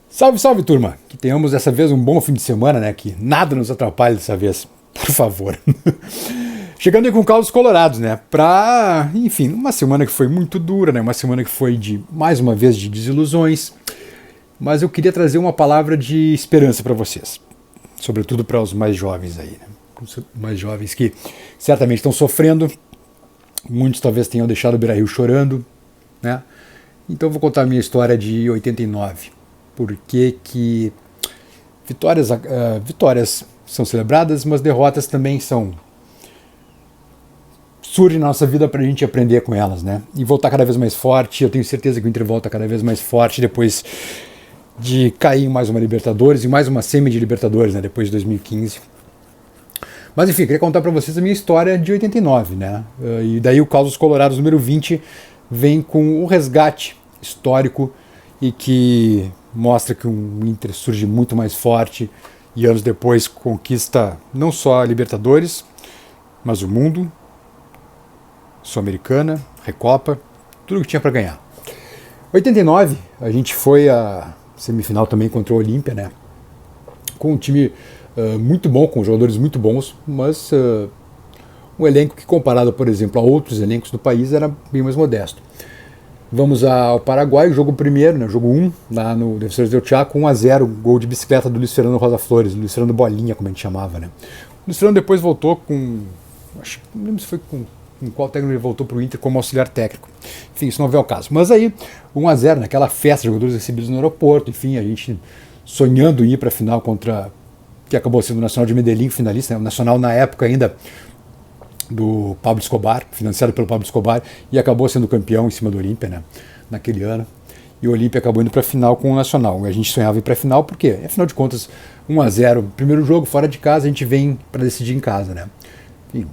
Salve, salve, turma! Que tenhamos dessa vez um bom fim de semana, né? Que nada nos atrapalhe dessa vez, por favor. Chegando aí com caldos colorados, né? Enfim, uma semana que foi muito dura, né? Uma semana que foi mais uma vez, de desilusões. Mas eu queria trazer uma palavra de esperança para vocês. Sobretudo para os mais jovens aí, né? Os mais jovens que certamente estão sofrendo. Muitos talvez tenham deixado o Beira-Rio chorando, né? Então eu vou contar a minha história de 89. Por que vitórias são celebradas, mas derrotas também surgem na nossa vida para a gente aprender com elas, né? E voltar cada vez mais forte. Eu tenho certeza que o Inter volta cada vez mais forte depois de cair em mais uma Libertadores e mais uma semi de Libertadores, né? Depois de 2015. Mas enfim, queria contar para vocês a minha história de 89, né? E daí o Causos Colorados número 20 vem com o resgate histórico e que mostra que o Inter surge muito mais forte e anos depois conquista não só a Libertadores, mas o mundo, Sul-Americana, Recopa, tudo que tinha para ganhar. 89, a gente foi a semifinal também contra o Olímpia, né? Com um time muito bom, com jogadores muito bons, mas um elenco que comparado, por exemplo, a outros elencos do país era bem mais modesto. Vamos ao Paraguai, o jogo primeiro, né, o jogo 1, lá no Defensores del Chaco, 1-0, gol de bicicleta do Luiz Fernando Rosa Flores, Luiz Fernando Bolinha, como a gente chamava, né. O Luiz Fernando depois voltou não lembro se foi com qual técnico ele voltou para o Inter como auxiliar técnico. Enfim, isso não veio ao caso. Mas aí, 1-0, naquela festa, jogadores recebidos no aeroporto, enfim, a gente sonhando em ir para a final que acabou sendo o Nacional de Medellín, finalista, né, o Nacional na época ainda do Pablo Escobar, financiado pelo Pablo Escobar, e acabou sendo campeão em cima do Olímpia, né, naquele ano. E o Olímpia acabou indo para a final com o Nacional. E a gente sonhava ir para a final porque, afinal de contas, 1-0, primeiro jogo fora de casa, a gente vem para decidir em casa, né. Enfim,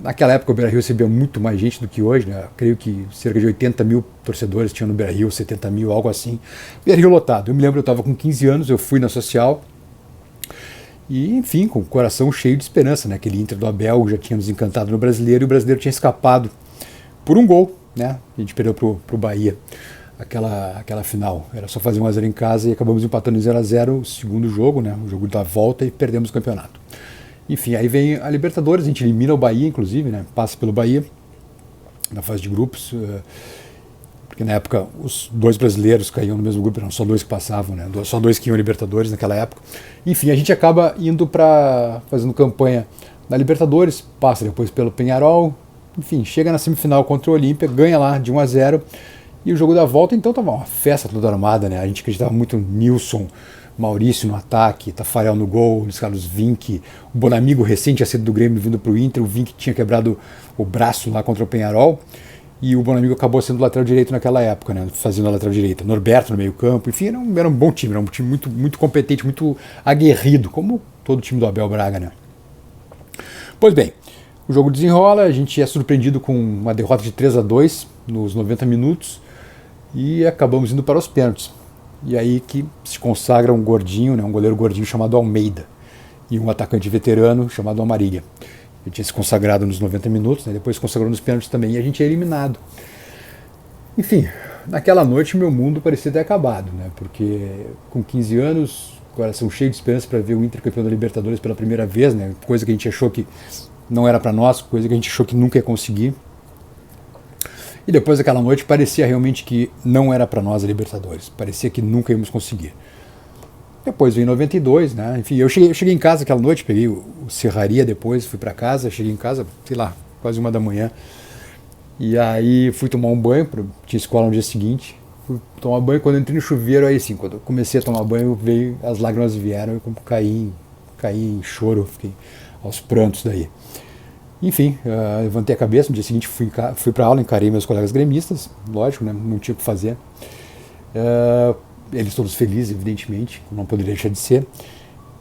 naquela época o Beira-Rio recebia muito mais gente do que hoje, né. Eu creio que cerca de 80 mil torcedores tinham no Beira-Rio, 70 mil, algo assim. Beira-Rio lotado. Eu me lembro, eu estava com 15 anos, eu fui na Social. E, enfim, com o coração cheio de esperança, né? Aquele Inter do Abel já tinha nos encantado no Brasileiro e o Brasileiro tinha escapado por um gol, né? A gente perdeu pro Bahia aquela final. Era só fazer 1-0 em casa e acabamos empatando em 0-0 o segundo jogo, né? O jogo da volta, e perdemos o campeonato. Enfim, aí vem a Libertadores, a gente elimina o Bahia, inclusive, né? Passa pelo Bahia na fase de grupos. Porque na época os dois brasileiros caíam no mesmo grupo, eram só dois que passavam, né? Só dois que iam a Libertadores naquela época. Enfim, a gente acaba indo fazendo campanha na Libertadores, passa depois pelo Peñarol, enfim, chega na semifinal contra o Olímpia, ganha lá de 1-0, e o jogo da volta, então tava uma festa toda armada, né? A gente acreditava muito no Nilson, Maurício no ataque, Tafarel no gol, Luiz Carlos Vinck, o Bonamigo recente tinha sido do Grêmio vindo para o Inter, o Vinck tinha quebrado o braço lá contra o Peñarol, e o Bonamigo acabou sendo lateral direito naquela época, né, fazendo a lateral direita. Norberto no meio campo, enfim, era um bom time, era um time muito, muito competente, muito aguerrido, como todo o time do Abel Braga, né. Pois bem, o jogo desenrola, a gente é surpreendido com uma derrota de 3-2 nos 90 minutos e acabamos indo para os pênaltis. E aí que se consagra um gordinho, né, um goleiro gordinho chamado Almeida e um atacante veterano chamado Amarília. Ele tinha se consagrado nos 90 minutos, né, depois se consagrou nos pênaltis também, e a gente é eliminado. Enfim, naquela noite meu mundo parecia ter acabado, né, porque com 15 anos, coração cheio de esperança para ver o Inter campeão da Libertadores pela primeira vez, né, coisa que a gente achou que não era para nós, coisa que a gente achou que nunca ia conseguir. E depois daquela noite parecia realmente que não era para nós a Libertadores, parecia que nunca íamos conseguir. Depois veio em 92, né? Enfim, eu cheguei em casa aquela noite, peguei o Serraria depois, fui para casa, cheguei em casa, sei lá, quase 1 da manhã. E aí fui tomar um banho, tinha escola no dia seguinte. Fui tomar banho, quando eu entrei no chuveiro, aí sim, quando eu comecei a tomar banho, as lágrimas vieram, eu caí em choro, fiquei aos prantos daí. Enfim, levantei a cabeça, no dia seguinte fui para aula, encarei meus colegas gremistas, lógico, né? Não tinha o que fazer. Eles todos felizes, evidentemente, não poderia deixar de ser.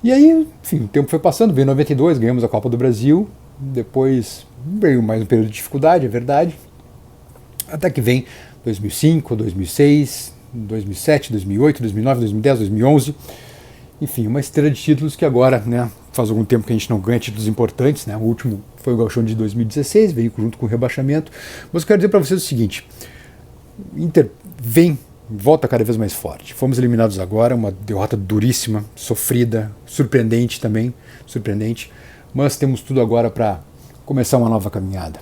E aí, enfim, o tempo foi passando, veio 92, ganhamos a Copa do Brasil, depois veio mais um período de dificuldade, é verdade, até que vem 2005, 2006, 2007, 2008, 2009, 2010, 2011, enfim, uma esteira de títulos que agora, né, faz algum tempo que a gente não ganha títulos importantes, né, o último foi o Gauchão de 2016, veio junto com o rebaixamento, mas eu quero dizer para vocês o seguinte, o Inter vem volta cada vez mais forte. Fomos eliminados agora, uma derrota duríssima, sofrida, surpreendente também, mas temos tudo agora para começar uma nova caminhada.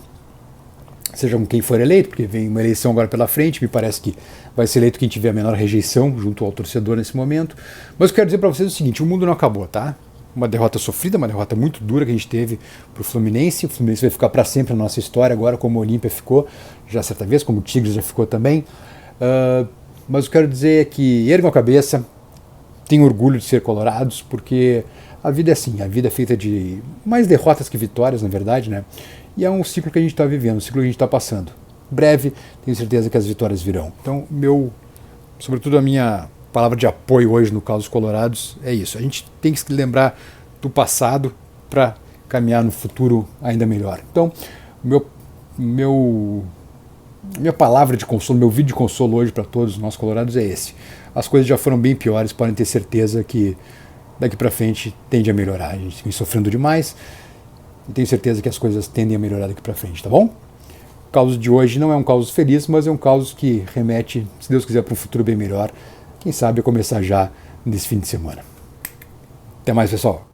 Seja com quem for eleito, porque vem uma eleição agora pela frente, me parece que vai ser eleito quem tiver a menor rejeição junto ao torcedor nesse momento. Mas eu quero dizer para vocês o seguinte, o mundo não acabou, tá? Uma derrota sofrida, uma derrota muito dura que a gente teve para o Fluminense. O Fluminense vai ficar para sempre na nossa história agora, como o Olímpia ficou já certa vez, como o Tigres já ficou também. Mas eu quero dizer que ergam a cabeça, tenham orgulho de ser colorados, porque a vida é assim, a vida é feita de mais derrotas que vitórias, na verdade, né? E é um ciclo que a gente está vivendo, um ciclo que a gente está passando. Breve, tenho certeza que as vitórias virão. Então, sobretudo a minha palavra de apoio hoje no caso dos colorados é isso. A gente tem que se lembrar do passado para caminhar no futuro ainda melhor. Então, minha palavra de consolo, meu vídeo de consolo hoje para todos nós colorados é esse. As coisas já foram bem piores, podem ter certeza que daqui para frente tende a melhorar. A gente vem sofrendo demais e tenho certeza que as coisas tendem a melhorar daqui para frente, tá bom? O caos de hoje não é um caos feliz, mas é um caos que remete, se Deus quiser, para um futuro bem melhor. Quem sabe a começar já nesse fim de semana. Até mais, pessoal.